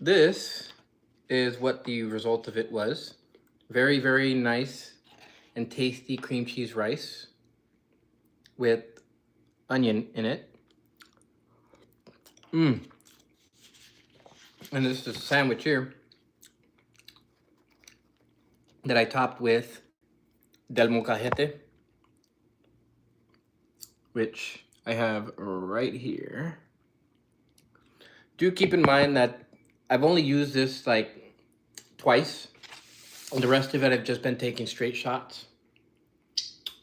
this is what the result of it was. Very, very nice and tasty cream cheese rice with onion in it. And this is a sandwich here that I topped with del molcajete, which I have right here. Do keep in mind that I've only used this like twice. The rest of it I've just been taking straight shots.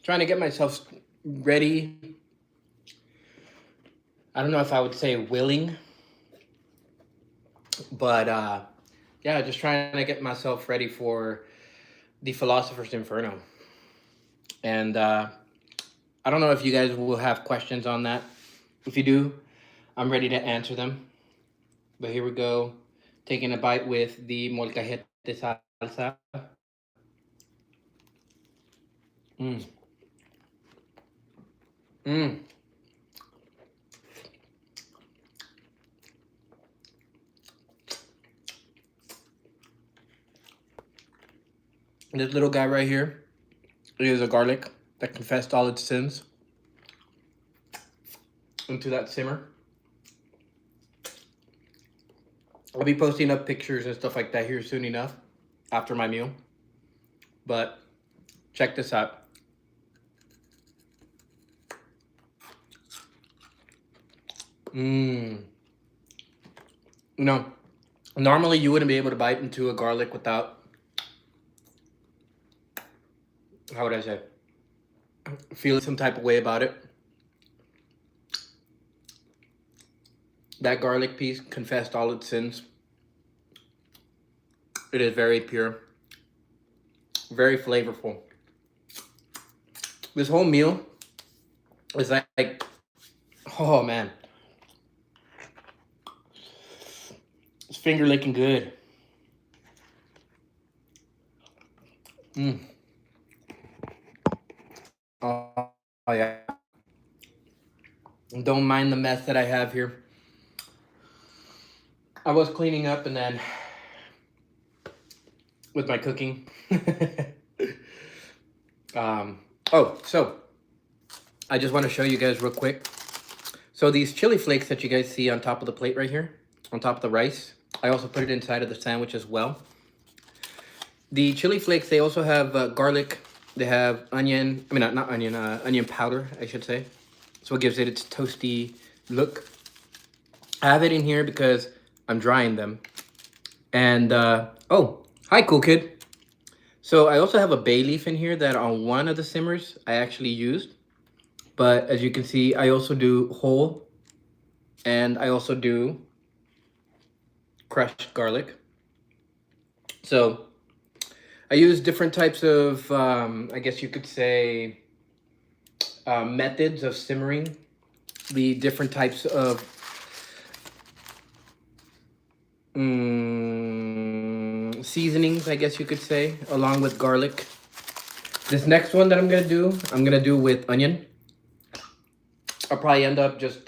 Trying to get myself ready. I don't know if I would say willing, but yeah, just trying to get myself ready for the Philosopher's Inferno. And I don't know if you guys will have questions on that. If you do, I'm ready to answer them. But here we go, taking a bite with the molcajete salsa. Mmm. Mmm. This little guy right here is a garlic that confessed all its sins into that simmer. I'll be posting up pictures and stuff like that here soon enough after my meal. But check this out. No, normally you wouldn't be able to bite into a garlic without, how would I say, feeling some type of way about it. That garlic piece confessed all its sins. It is very pure, very flavorful. This whole meal is like, oh man, it's finger licking good. Oh yeah. Don't mind the mess that I have here. I was cleaning up and then with my cooking. Oh, so I just want to show you guys real quick. So these chili flakes that you guys see on top of the plate right here, on top of the rice, I also put it inside of the sandwich as well. The chili flakes, they also have garlic. They have onion, I mean, not onion, onion powder, I should say. So it gives it its toasty look. I have it in here because I'm drying them. And, oh, hi, cool kid. So I also have a bay leaf in here that on one of the simmers I actually used. But as you can see, I also do whole. And I also do crushed garlic. So I use different types of, I guess you could say, methods of simmering. The different types of seasonings, I guess you could say, along with garlic. This next one that I'm gonna do with onion. I'll probably end up just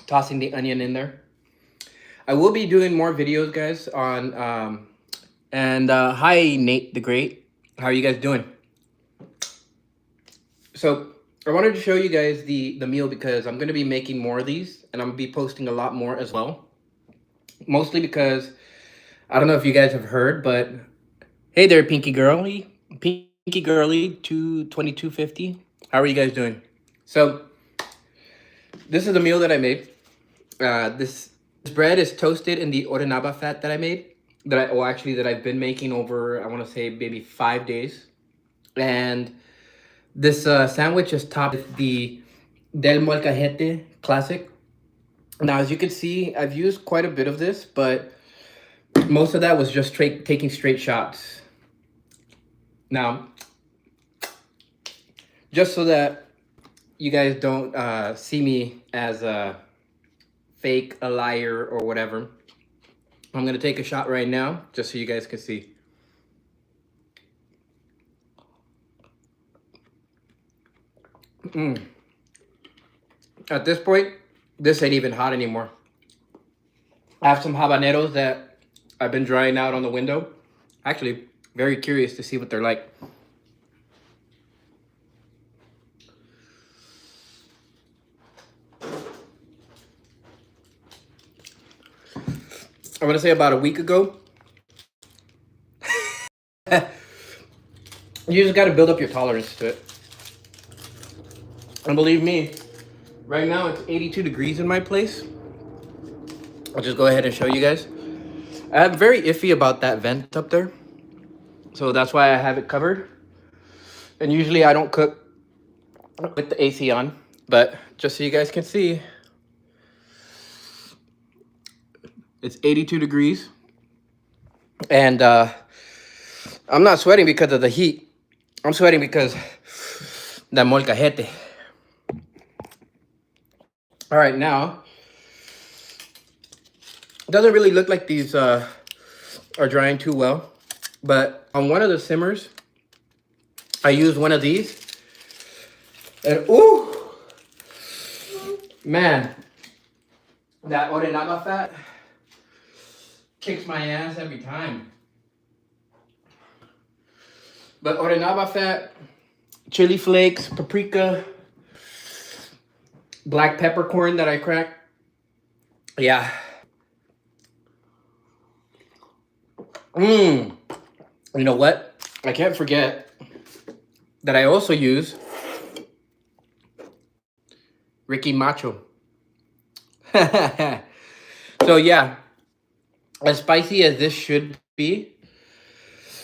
tossing the onion in there. I will be doing more videos, guys, on hi Nate the Great. How are you guys doing? So I wanted to show you guys the meal because I'm gonna be making more of these and I'm gonna be posting a lot more as well. Mostly because I don't know if you guys have heard, but hey there, Pinky Girly 2250. How are you guys doing? So this is the meal that I made. This bread is toasted in the Orenabah Fat that I made. That I've been making over, I want to say maybe 5 days. And this sandwich is topped with the del molcajete classic. Now, as you can see, I've used quite a bit of this, but most of that was just taking straight shots. Now, just so that you guys don't see me as a fake, a liar, or whatever, I'm going to take a shot right now, just so you guys can see. At this point, this ain't even hot anymore. I have some habaneros that I've been drying out on the window. Actually, very curious to see what they're like. I want to say about a week ago. You just got to build up your tolerance to it. And believe me, right now it's 82 degrees in my place. I'll just go ahead and show you guys. I'm very iffy about that vent up there. So that's why I have it covered. And usually I don't cook with the AC on. But just so you guys can see, it's 82 degrees. And I'm not sweating because of the heat. I'm sweating because that molcajete. All right, now, it doesn't really look like these are drying too well. But on one of the simmers, I used one of these. And ooh, man, that Orenabah Fat kicks my ass every time. But Orenabah Fat, chili flakes, paprika, black peppercorn that I cracked. Yeah. You know what? I can't forget that I also use Ricky Macho. So yeah, as spicy as this should be,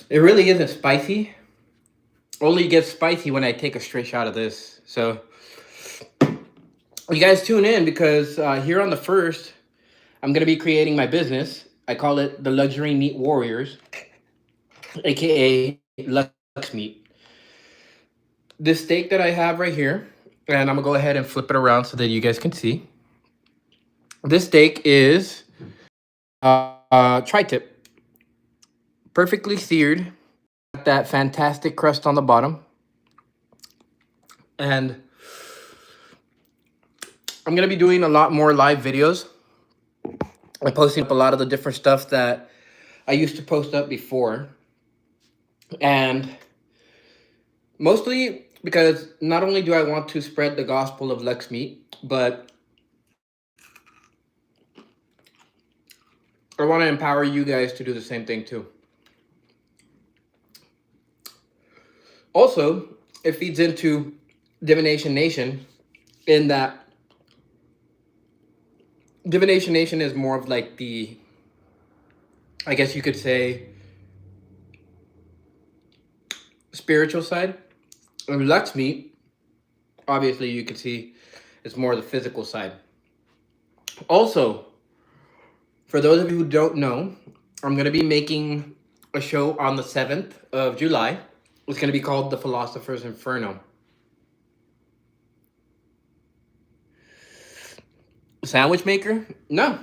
it really isn't spicy. Only gets spicy when I take a straight shot of this. So you guys tune in because here on the 1st, I'm going to be creating my business. I call it the Luxury Meat Warriors, aka Lux Meat. This steak that I have right here, and I'm going to go ahead and flip it around so that you guys can see. This steak is tri-tip, perfectly seared. That fantastic crust on the bottom. And I'm going to be doing a lot more live videos. I'm posting up a lot of the different stuff that I used to post up before. And mostly because not only do I want to spread the gospel of Lux Meat, but I want to empower you guys to do the same thing too. Also, it feeds into Divination Nation in that Divination Nation is more of like the, I guess you could say, spiritual side. And Lux Meat, obviously you can see, is more the physical side. Also, for those of you who don't know, I'm going to be making a show on the 7th of July. It's going to be called The Philosopher's Inferno. Sandwich maker? No,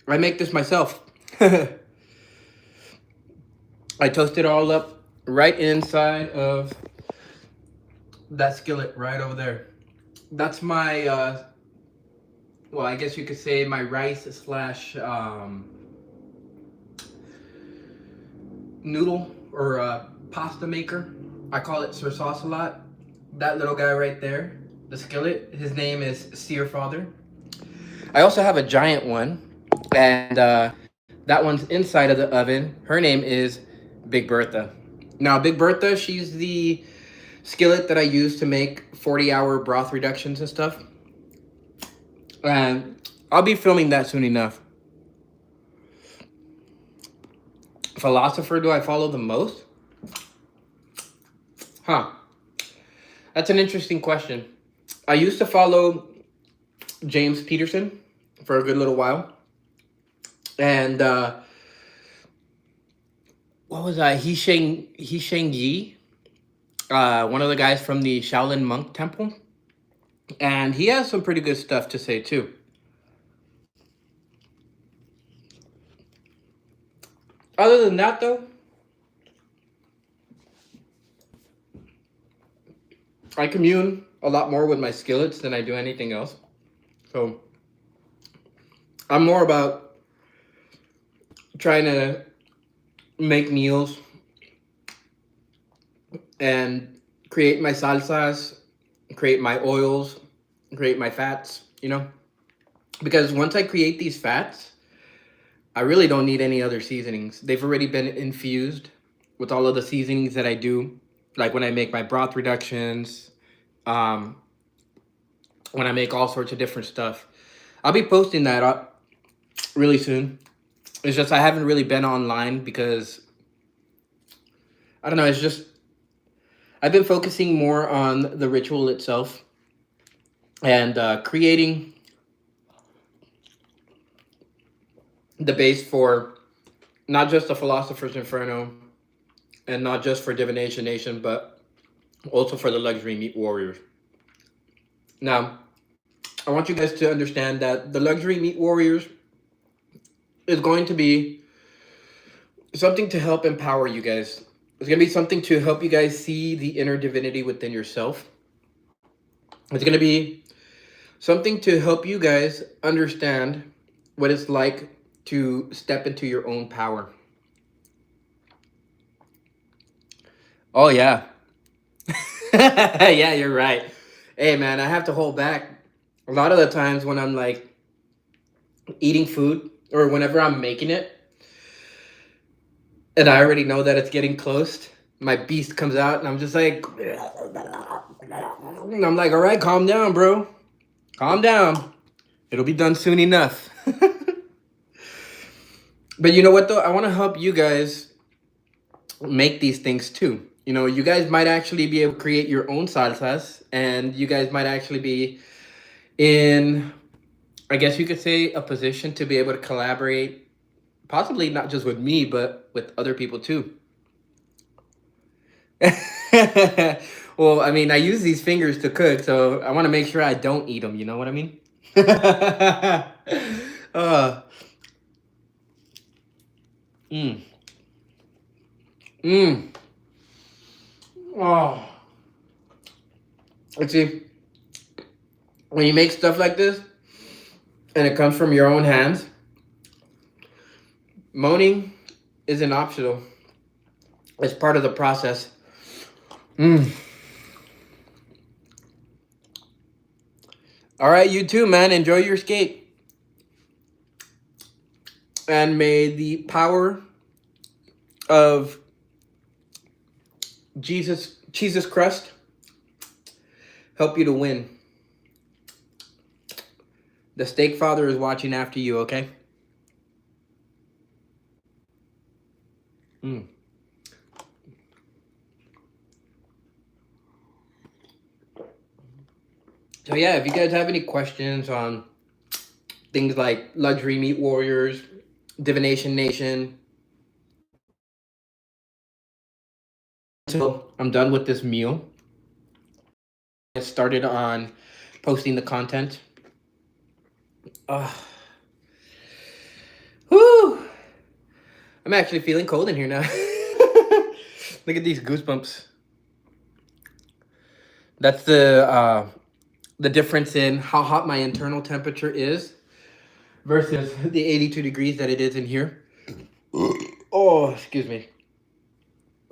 I make this myself. I toast it all up right inside of that skillet right over there. That's my, well, I guess you could say my rice slash noodle or pasta maker. I call it Sir Sauce a lot. That little guy right there, the skillet, his name is Seer Father. I also have a giant one, and that one's inside of the oven. Her name is Big Bertha. Now, Big Bertha, she's the skillet that I use to make 40-hour broth reductions and stuff. And I'll be filming that soon enough. Philosopher do I follow the most? Huh. That's an interesting question. I used to follow James Peterson for a good little while. And what was I? He Sheng Yi, one of the guys from the Shaolin Monk Temple. And he has some pretty good stuff to say too. Other than that though, I commune a lot more with my skillets than I do anything else. So I'm more about trying to make meals and create my salsas, create my oils, create my fats, you know? Because once I create these fats, I really don't need any other seasonings. They've already been infused with all of the seasonings that I do. Like when I make my broth reductions, um, when I make all sorts of different stuff. I'll be posting that up really soon. It's just I haven't really been online because I don't know, it's just I've been focusing more on the ritual itself and creating the base for not just the Philosopher's Inferno and not just for Divination Nation, but also for the Luxury Meat Warriors. Now, I want you guys to understand that the Luxury Meat Warriors is going to be something to help empower you guys. It's going to be something to help you guys see the inner divinity within yourself. It's going to be something to help you guys understand what it's like to step into your own power. Oh, yeah. Yeah, you're right. Hey, man, I have to hold back. A lot of the times when I'm like eating food or whenever I'm making it, and I already know that it's getting close, my beast comes out and I'm just like, and I'm like, all right, calm down, bro. Calm down. It'll be done soon enough. But you know what, though? I want to help you guys make these things too. You know, you guys might actually be able to create your own salsas, and you guys might actually be in, I guess you could say, a position to be able to collaborate, possibly not just with me, but with other people too. Well, I mean, I use these fingers to cook, so I want to make sure I don't eat them. You know what I mean? uh, mm, mm. Oh, let's see. When you make stuff like this, and it comes from your own hands, moaning isn't optional. It's part of the process. Mm. All right, you too, man. Enjoy your skate. And may the power of Jesus Christ help you to win. The Steak Father is watching after you, okay? Mm. So yeah, if you guys have any questions on things like Luxury Meat Warriors, Divination Nation, until I'm done with this meal, I started on posting the content. Whoo! I'm actually feeling cold in here now. Look at these goosebumps. That's the difference in how hot my internal temperature is versus the 82 degrees that it is in here. Oh, excuse me.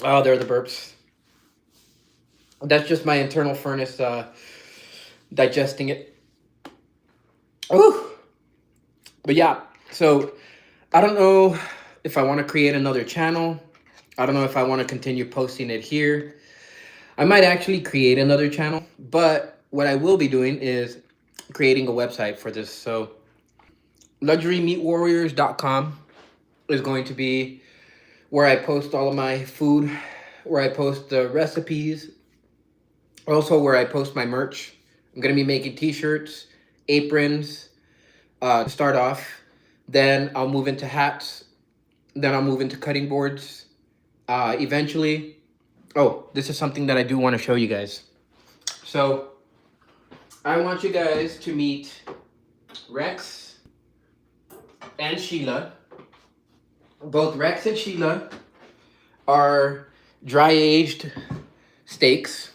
Oh, there are the burps. That's just my internal furnace digesting it. Ooh. But yeah, so I don't know if I want to create another channel. I don't know if I want to continue posting it here. I might actually create another channel, but what I will be doing is creating a website for this. So luxurymeatwarriors.com is going to be where I post all of my food, where I post the recipes, also where I post my merch. I'm going to be making t-shirts, aprons, to start off. Then I'll move into hats. Then I'll move into cutting boards. Eventually, oh, this is something that I do want to show you guys. So I want you guys to meet Rex and Sheila. Both Rex and Sheila are dry-aged steaks.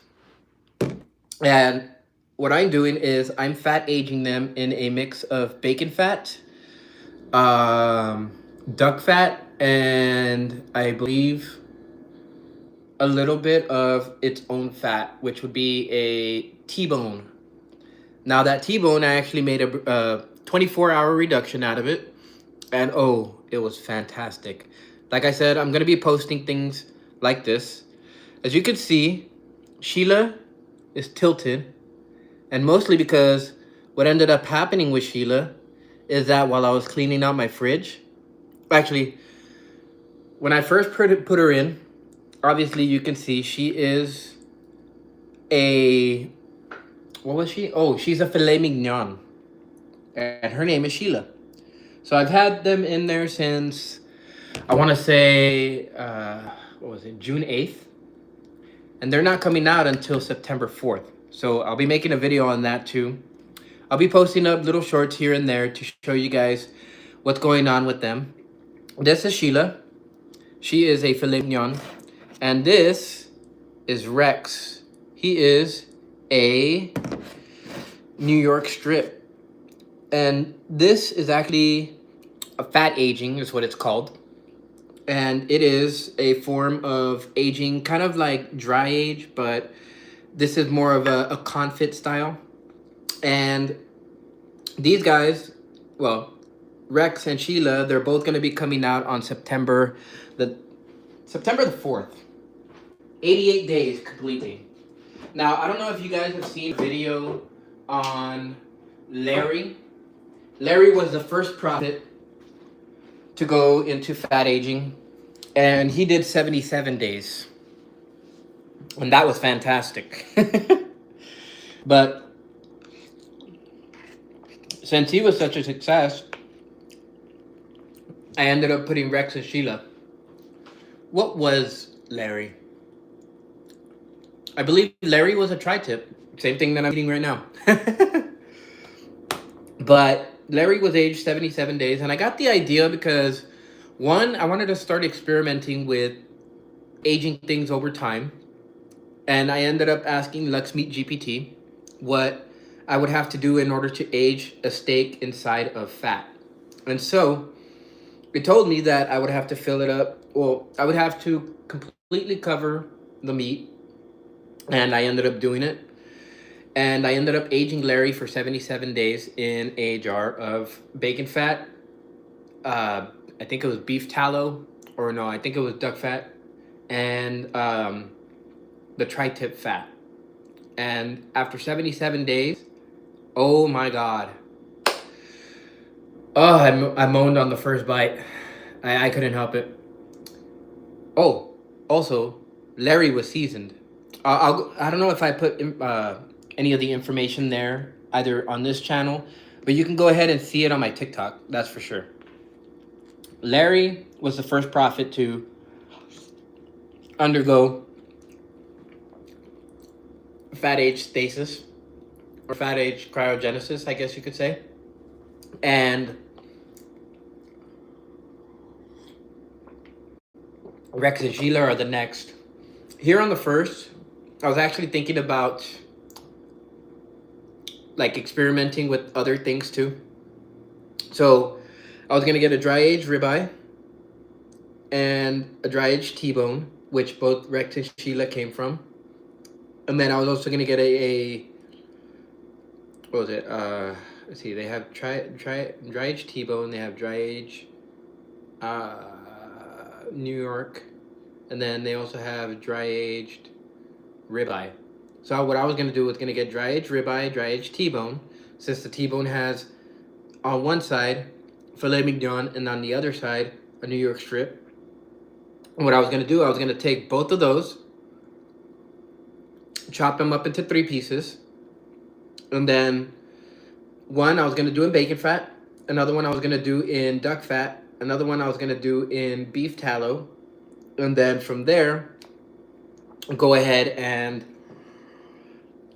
And what I'm doing is I'm fat aging them in a mix of bacon fat, duck fat, and I believe a little bit of its own fat, which would be a T-bone. Now that T-bone, I actually made a 24-hour reduction out of it, and oh, it was fantastic. Like I said, I'm gonna be posting things like this. As you can see, Sheila is tilted, and mostly because what ended up happening with Sheila is that while I was cleaning out my fridge, actually, when I first put her in, obviously you can see she is a, what was she? Oh, she's a filet mignon, and her name is Sheila. So I've had them in there since, I want to say, what was it, June 8th? And they're not coming out until September 4th. So I'll be making a video on that too. I'll be posting up little shorts here and there to show you guys what's going on with them. This is Sheila. She is a filet mignon. And this is Rex. He is a New York strip. And this is actually a fat aging is what it's called. And it is a form of aging, kind of like dry age, but this is more of a confit style. And these guys, well, Rex and Sheila, they're both going to be coming out on September the 4th. 88 days completely. Now, I don't know if you guys have seen a video on Larry. Larry was the first prophet to go into fat aging, and he did 77 days. And that was fantastic. But since he was such a success, I ended up putting Rex and Sheila. What was Larry? I believe Larry was a tri-tip. Same thing that I'm eating right now. But Larry was aged 77 days. And I got the idea because, one, I wanted to start experimenting with aging things over time. And I ended up asking Lux Meat GPT what I would have to do in order to age a steak inside of fat. And so it told me that I would have to fill it up. Well, I would have to completely cover the meat. And I ended up doing it. And I ended up aging Larry for 77 days in a jar of bacon fat. I think it was beef tallow. Or no, I think it was duck fat. And the tri-tip fat. And after 77 days, oh my God. Oh, I moaned on the first bite. I couldn't help it. Oh, also, Larry was seasoned. I don't know if I put any of the information there, either on this channel, but you can go ahead and see it on my TikTok, that's for sure. Larry was the first prophet to undergo fat age stasis, or fat age cryogenesis, I guess you could say. And Rex and Sheila are the next. Here on the first, I was actually thinking about like experimenting with other things too. So I was gonna get a dry aged ribeye and a dry aged T-bone, which both Rex and Sheila came from. And then I was also gonna get a what was it? Let's see. They have dry aged T-bone. They have dry aged New York, and then they also have dry aged ribeye. So what I was gonna do was gonna get dry aged ribeye, dry aged T-bone, since the T-bone has on one side filet mignon and on the other side a New York strip. And what I was gonna do, I was gonna take both of those, chop them up into 3 pieces, and then one I was gonna do in bacon fat, another one I was gonna do in duck fat, another one I was gonna do in beef tallow, and then from there go ahead and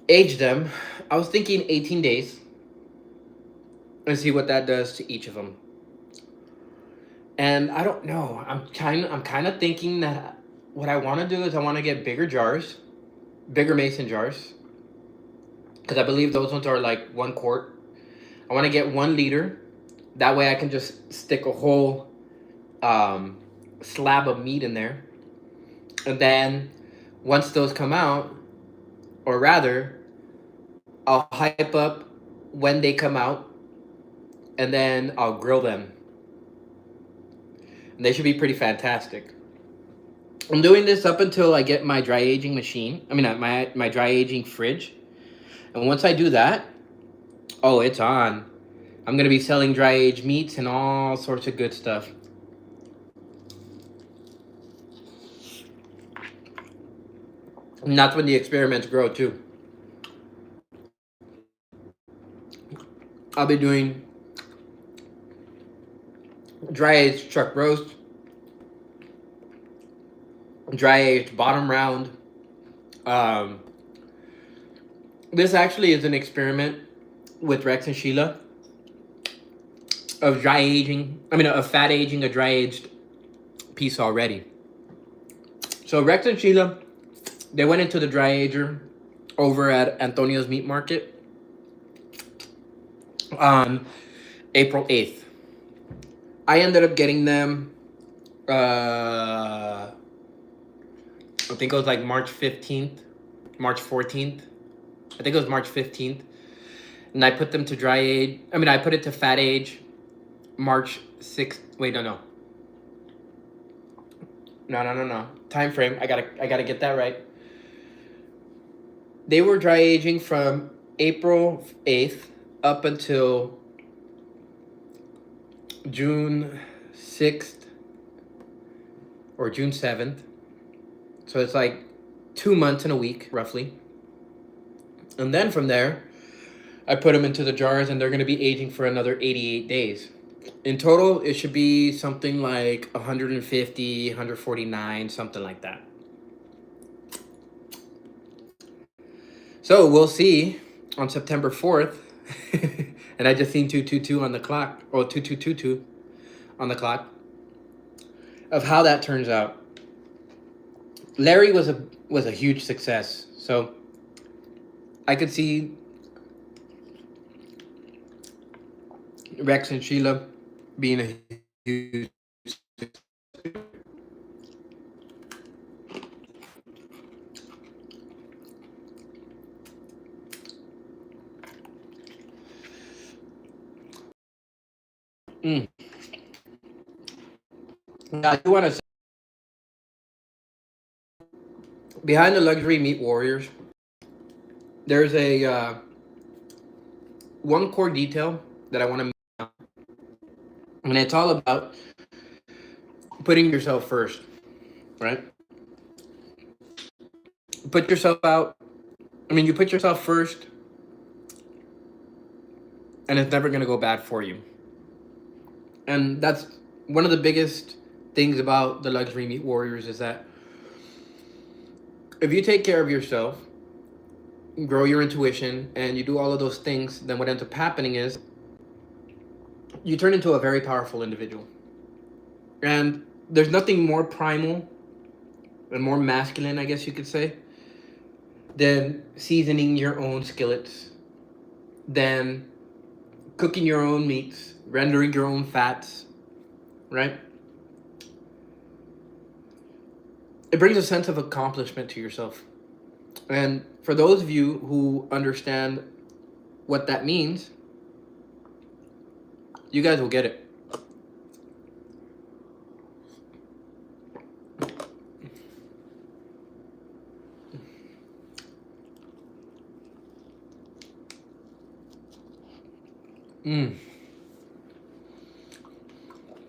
age them. I was thinking 18 days and see what that does to each of them. And I don't know, I'm kind of thinking that what I want to do is I want to get bigger jars, bigger mason jars, because I believe those ones are like 1 quart. I want to get 1 liter. That way I can just stick a whole um, slab of meat in there. And then once those come out, or rather, I'll hype up when they come out, and then I'll grill them. And they should be pretty fantastic. I'm doing this up until I get my dry aging machine. I mean, my dry aging fridge. And once I do that, oh, it's on. I'm going to be selling dry aged meats and all sorts of good stuff. And that's when the experiments grow too. I'll be doing dry aged chuck roast, dry aged bottom round. This actually is an experiment with Rex and Sheila of fat aging a dry aged piece already. So Rex and Sheila, they went into the dry ager over at Antonio's Meat Market on April 8th. I ended up getting them, I think it was like March 15th, March 14th. I think it was March 15th. And I put them to dry age. I put it to fat age March 6th. Wait, no. Time frame. I gotta get that right. They were dry aging from April 8th up until June 6th or June 7th. So it's like 2 months and a week, roughly. And then from there, I put them into the jars, and they're going to be aging for another 88 days. In total, it should be something like 150, 149, something like that. So we'll see on September 4th. And I just seen 222 on the clock, or 2222 on the clock, of how that turns out. Larry was a huge success. So I could see Rex and Sheila being a huge success. Now, I do want to say, behind the luxury meat warriors, there's a one core detail that I want to make out. And it's all about putting yourself first, right? Put yourself out. You put yourself first, and it's never going to go bad for you. And that's one of the biggest things about the luxury meat warriors, is that if you take care of yourself, grow your intuition, and you do all of those things, then what ends up happening is you turn into a very powerful individual. And there's nothing more primal and more masculine, I guess you could say, than seasoning your own skillets, than cooking your own meats, rendering your own fats, right? It brings a sense of accomplishment to yourself. And for those of you who understand what that means, you guys will get it. Mmm.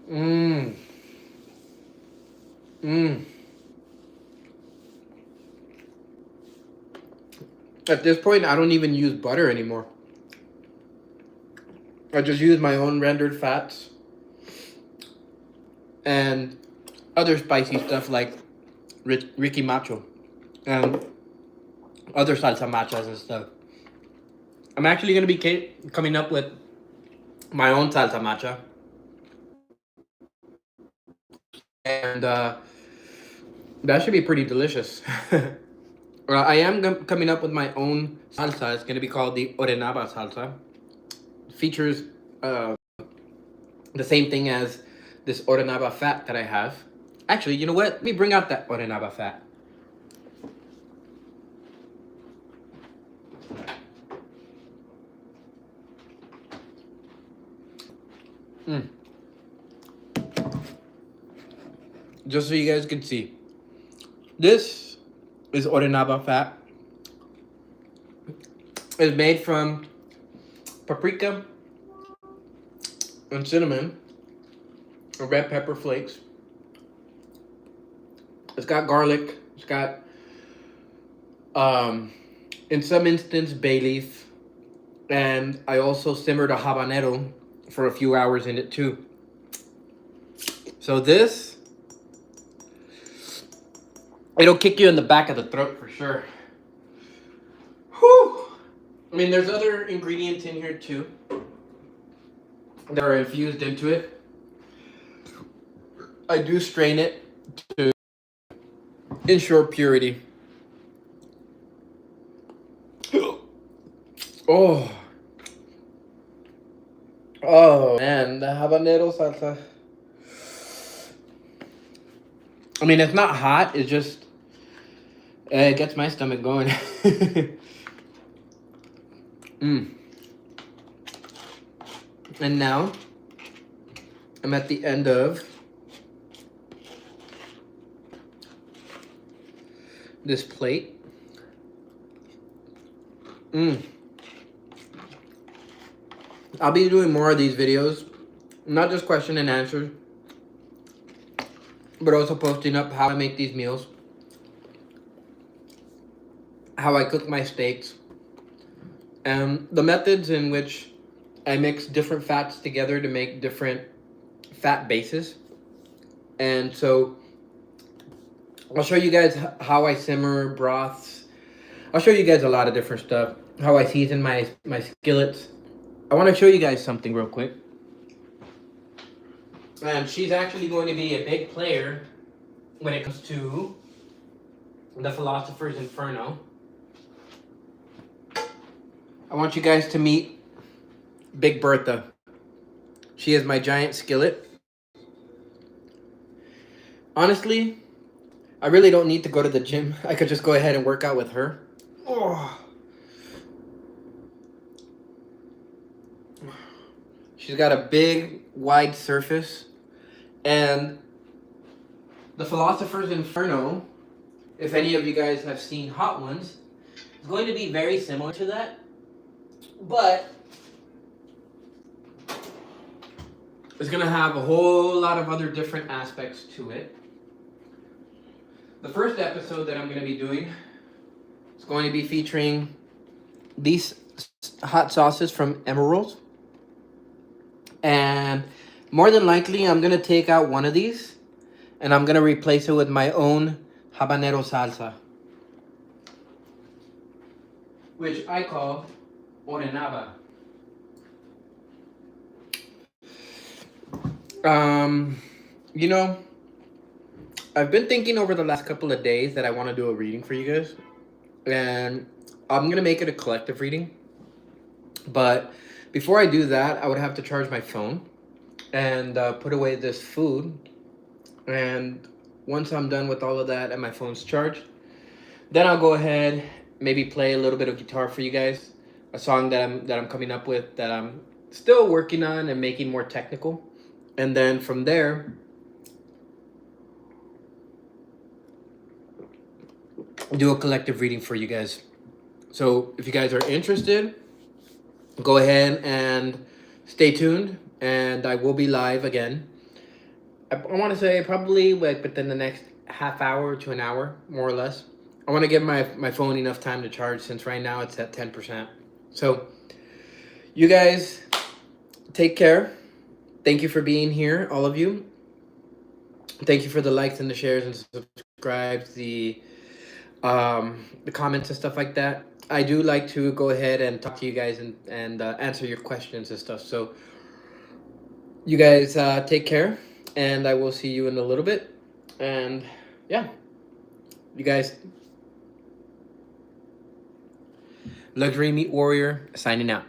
Mmm. Mmm. At this point, I don't even use butter anymore. I just use my own rendered fats and other spicy stuff like Ricky Macho and other salsa machas and stuff. I'm actually going to be coming up with my own salsa macha. And that should be pretty delicious. I am coming up with my own salsa. It's going to be called the Orenabah Salsa. It features the same thing as this Orenabah Fat that I have. Actually, you know what? Let me bring out that Orenabah Fat. Just so you guys can see. This is Orenabah Fat. It's made from paprika and cinnamon and red pepper flakes. It's got garlic. It's got, in some instance, bay leaf. And I also simmered a habanero for a few hours in it too. So this, it'll kick you in the back of the throat for sure. Whew. I mean, there's other ingredients in here too that are infused into it. I do strain it to ensure purity. Oh. Oh, man, the habanero salsa. I mean, it's not hot. It's just, it gets my stomach going. And now, I'm at the end of this plate. I'll be doing more of these videos, not just question and answers, but also posting up how I make these meals, how I cook my steaks, and the methods in which I mix different fats together to make different fat bases. And so I'll show you guys how I simmer broths. I'll show you guys a lot of different stuff, how I season my skillets. I want to show you guys something real quick. And she's actually going to be a big player when it comes to the Philosopher's Inferno. I want you guys to meet Big Bertha. She is my giant skillet. Honestly, I really don't need to go to the gym. I could just go ahead and work out with her. Oh. She's got a big, wide surface. And the Philosopher's Inferno, if any of you guys have seen Hot Ones, is going to be very similar to that. But it's going to have a whole lot of other different aspects to it. The first episode that I'm going to be doing is going to be featuring these hot sauces from Emerald. And more than likely, I'm going to take out one of these and I'm going to replace it with my own habanero salsa, which I call Orenabah. You know, I've been thinking over the last couple of days that I want to do a reading for you guys. And I'm going to make it a collective reading. But before I do that, I would have to charge my phone and put away this food. And once I'm done with all of that and my phone's charged, then I'll go ahead, maybe play a little bit of guitar for you guys. A song that I'm coming up with that I'm still working on and making more technical. And then from there, do a collective reading for you guys. So if you guys are interested, go ahead and stay tuned, and I will be live again. I want to say probably like within the next half hour to an hour, more or less. I want to give my phone enough time to charge, since right now it's at 10%. So you guys take care. Thank you for being here, all of you. Thank you for the likes and the shares and subscribes, the comments and stuff like that. I do like to go ahead and talk to you guys and answer your questions and stuff. So you guys take care, and I will see you in a little bit. And yeah, you guys, Luxury Meat Warrior signing out.